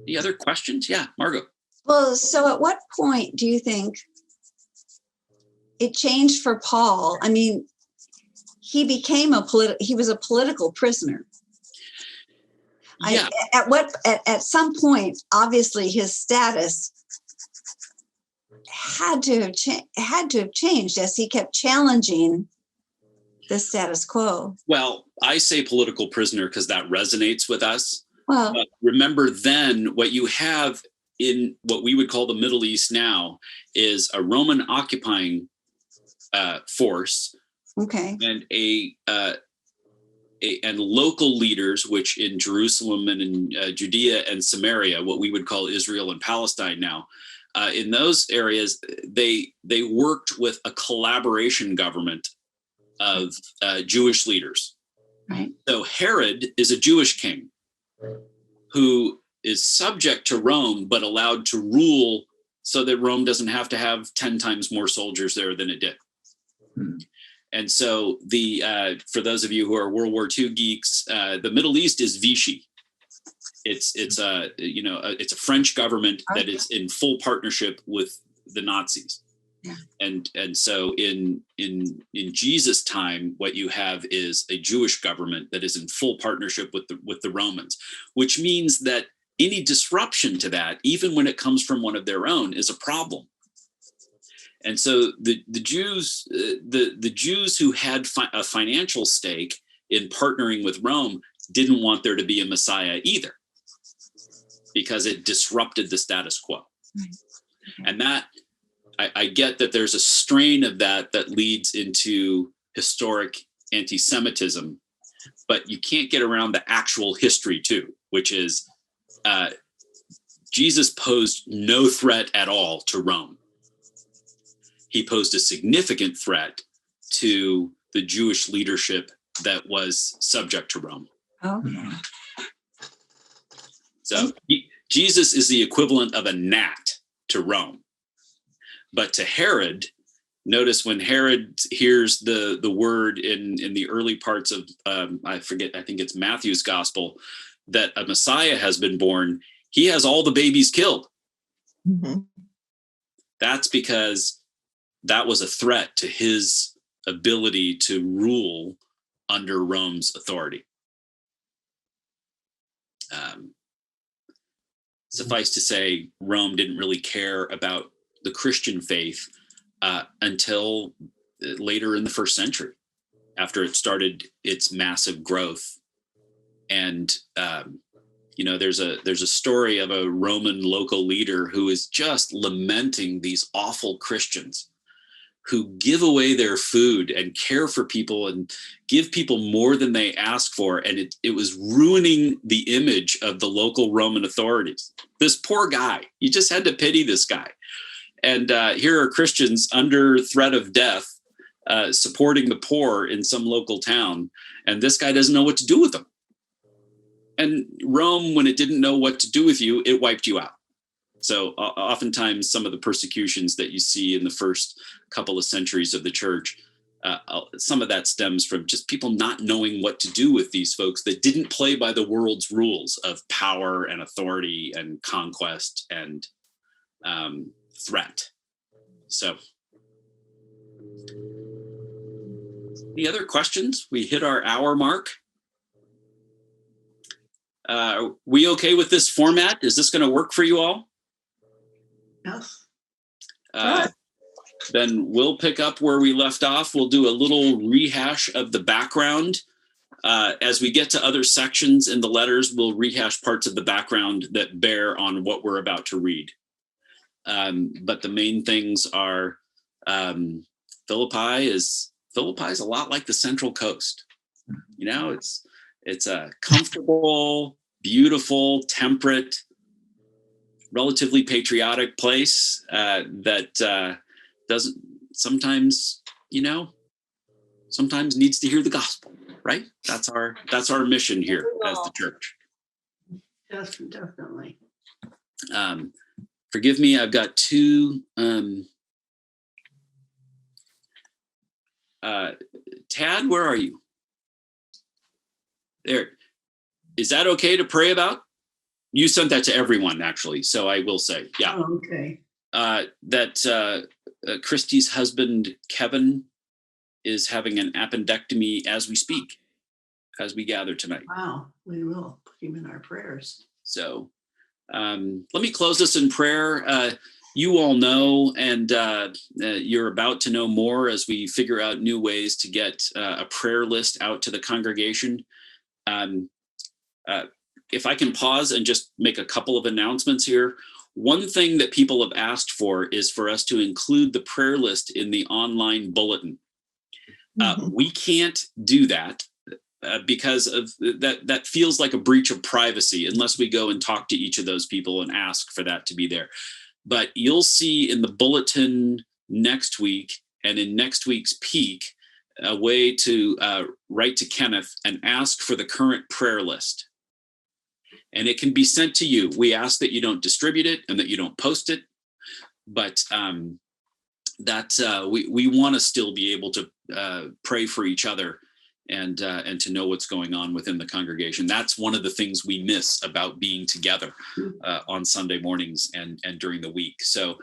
Any other questions? Yeah, Margot. Well, so at what point do you think it changed for Paul? I mean, he became he was a political prisoner. Yeah. At some point, obviously his status had to have changed as he kept challenging the status quo. Well, I say political prisoner because that resonates with us. Well, But remember then, what you have in what we would call the Middle East now is a Roman occupying force okay. and and local leaders, which in Jerusalem and in Judea and Samaria, what we would call Israel and Palestine now, in those areas, they worked with a collaboration government of Jewish leaders. Right. So Herod is a Jewish king who is subject to Rome, but allowed to rule so that Rome doesn't have to have 10 times more soldiers there than it did. And so for those of you who are World War II geeks, the Middle East is Vichy. It's a French government that is in full partnership with the Nazis. Yeah. And so in Jesus' time, what you have is a Jewish government that is in full partnership with the Romans, which means that any disruption to that, even when it comes from one of their own, is a problem. And so the Jews who had a financial stake in partnering with Rome didn't want there to be a Messiah either, because it disrupted the status quo. Right. Okay. And that I get that there's a strain of that leads into historic anti-Semitism, but you can't get around the actual history too, which is Jesus posed no threat at all to Rome. He posed a significant threat to the Jewish leadership that was subject to Rome. Okay. So Jesus is the equivalent of a gnat to Rome. But to Herod, notice when Herod hears the word in the early parts of, I think it's Matthew's gospel, that a Messiah has been born, he has all the babies killed. Mm-hmm. That's because that was a threat to his ability to rule under Rome's authority. Suffice to say, Rome didn't really care about the Christian faith until later in the first century, after it started its massive growth. And there's a story of a Roman local leader who is just lamenting these awful Christians who give away their food and care for people and give people more than they ask for. And it was ruining the image of the local Roman authorities. This poor guy, you just had to pity this guy. And here are Christians under threat of death, supporting the poor in some local town. And this guy doesn't know what to do with them. And Rome, when it didn't know what to do with you, it wiped you out. So oftentimes some of the persecutions that you see in the first couple of centuries of the church, some of that stems from just people not knowing what to do with these folks that didn't play by the world's rules of power and authority and conquest and threat. So any other questions? We hit our hour mark. Are we okay with this format? Is this going to work for you all? Yes. Then we'll pick up where we left off. We'll do a little rehash of the background. As we get to other sections in the letters, we'll rehash parts of the background that bear on what we're about to read. But the main things are Philippi is Philippi is a lot like the Central Coast. You know, it's a comfortable, beautiful, temperate, relatively patriotic place that doesn't sometimes, sometimes needs to hear the gospel, right? That's our mission here as the church. Definitely. Forgive me, I've got two. Tad, where are you? There. Is that okay to pray about? You sent that to everyone, actually. So I will say, yeah. Oh, okay. That Christy's husband, Kevin, is having an appendectomy as we speak, as we gather tonight. Wow. We will put him in our prayers. So let me close this in prayer. You all know, and you're about to know more as we figure out new ways to get a prayer list out to the congregation. If I can pause and just make a couple of announcements here. One thing that people have asked for is for us to include the prayer list in the online bulletin. We can't do that because of that feels like a breach of privacy unless we go and talk to each of those people and ask for that to be there. But you'll see in the bulletin next week and in next week's peak a way to write to Kenneth and ask for the current prayer list. And it can be sent to you. We ask that you don't distribute it and that you don't post it, but we want to still be able to pray for each other and to know what's going on within the congregation. That's one of the things we miss about being together on Sunday mornings and during the week. So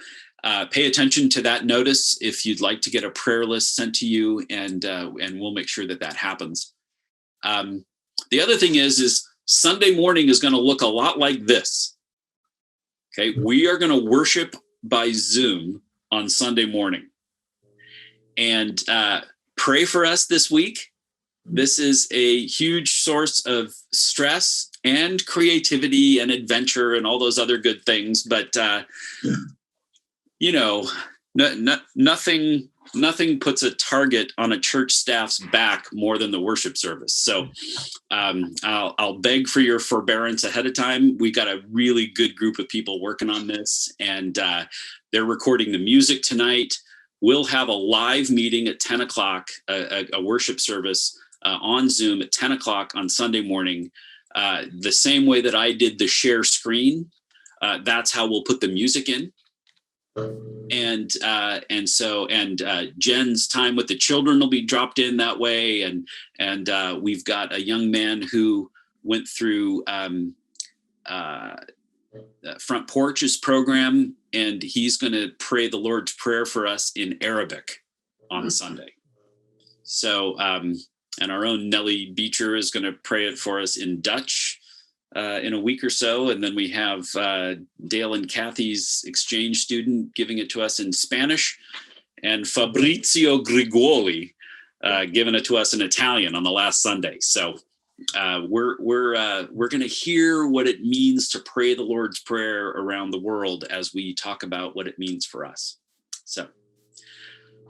pay attention to that notice if you'd like to get a prayer list sent to you, and we'll make sure that happens. The other thing is Sunday morning is going to look a lot like this. Okay, we are going to worship by Zoom on Sunday morning, and pray for us this week. This is a huge source of stress and creativity and adventure and all those other good things. But, nothing puts a target on a church staff's back more than the worship service. So I'll beg for your forbearance ahead of time. We got a really good group of people working on this, and they're recording the music tonight. We'll have a live meeting at 10 o'clock, a worship service on Zoom at 10 o'clock on Sunday morning. The same way that I did the share screen, that's how we'll put the music in. And Jen's time with the children will be dropped in that way. And we've got a young man who went through Front Porch's program, and he's going to pray the Lord's Prayer for us in Arabic on Sunday. So, and our own Nellie Beecher is going to pray it for us in Dutch in a week or so. And then we have Dale and Kathy's exchange student giving it to us in Spanish, and Fabrizio Grigoli giving it to us in Italian on the last Sunday. So we're going to hear what it means to pray the Lord's Prayer around the world as we talk about what it means for us. So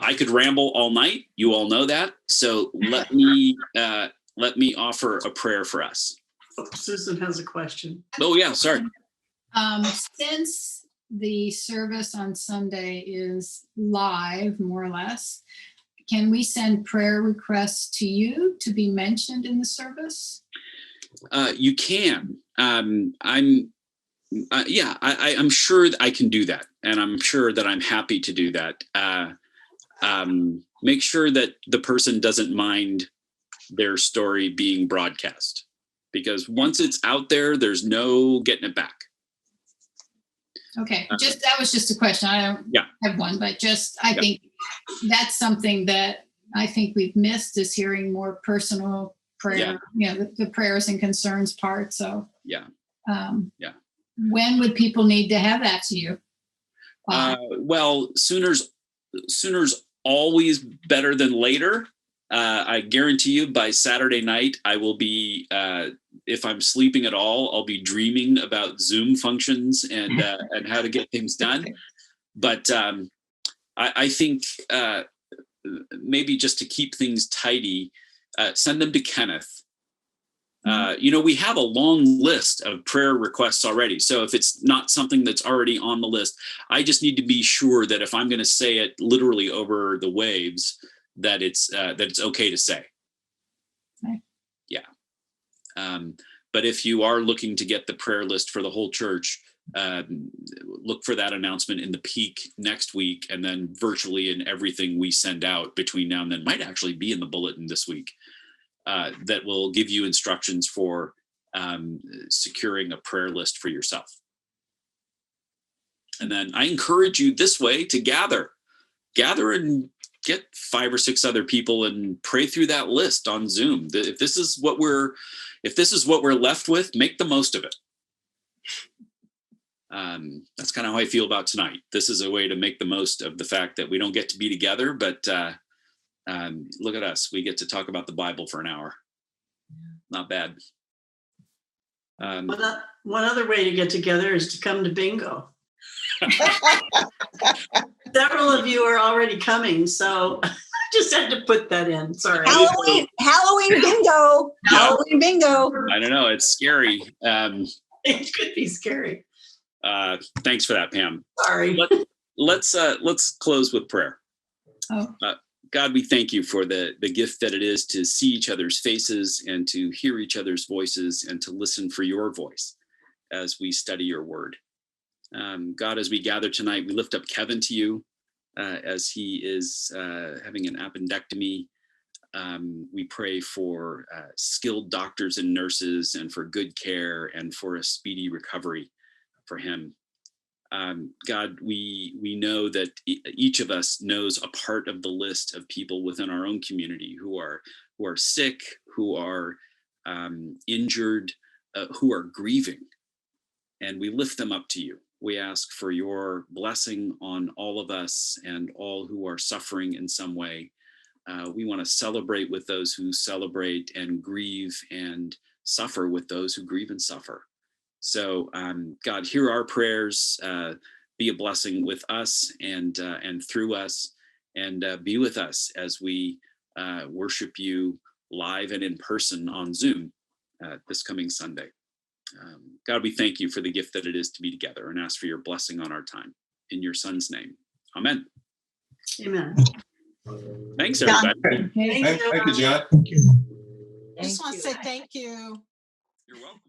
I could ramble all night. You all know that. So let me offer a prayer for us. Susan has a question. Oh yeah, sorry. Since the service on Sunday is live, more or less, can we send prayer requests to you to be mentioned in the service? You can. I'm sure that I can do that, and I'm sure that I'm happy to do that. Make sure that the person doesn't mind their story being broadcast, because once it's out there, there's no getting it back. Okay, that was just a question. I don't have one, but I think that's something that I think we've missed, is hearing more personal prayer, the prayers and concerns part. So when would people need to have that to you? Well, sooner's always better than later. I guarantee you by Saturday night, I will be, if I'm sleeping at all, I'll be dreaming about Zoom functions and how to get things done. But I think maybe just to keep things tidy, send them to Kenneth. We have a long list of prayer requests already. So if it's not something that's already on the list, I just need to be sure that if I'm going to say it literally over the waves, that it's okay to say. Okay. Yeah. But if you are looking to get the prayer list for the whole church, look for that announcement in the Peak next week, and then virtually in everything we send out between now and then. Might actually be in the bulletin this week. That will give you instructions for securing a prayer list for yourself. And then I encourage you this way to gather and get 5 or 6 other people and pray through that list on Zoom. If this is what we're left with, make the most of it. That's kind of how I feel about tonight. This is a way to make the most of the fact that we don't get to be together, but look at us. We get to talk about the Bible for an hour. Not bad. One other way to get together is to come to bingo. Several of you are already coming, so I just had to put that in. Sorry. Halloween bingo. Yeah. Halloween bingo. I don't know. It's scary. It could be scary. Thanks for that, Pam. Sorry. Let's close with prayer. Oh. God, we thank you for the gift that it is to see each other's faces and to hear each other's voices and to listen for your voice as we study your word. God, as we gather tonight, we lift up Kevin to you as he is having an appendectomy. We pray for skilled doctors and nurses and for good care and for a speedy recovery for him. God, we know that each of us knows a part of the list of people within our own community who are sick, who are injured, who are grieving, and we lift them up to you. We ask for your blessing on all of us and all who are suffering in some way. We want to celebrate with those who celebrate and grieve and suffer with those who grieve and suffer. So God, hear our prayers, be a blessing with us and through us, and be with us as we worship you live and in person on Zoom this coming Sunday. God, we thank you for the gift that it is to be together and ask for your blessing on our time. In your son's name, amen. Amen. Thanks, everybody. Okay. Thank you, Thank you, John. Thank you. I just want to say thank you. You're welcome.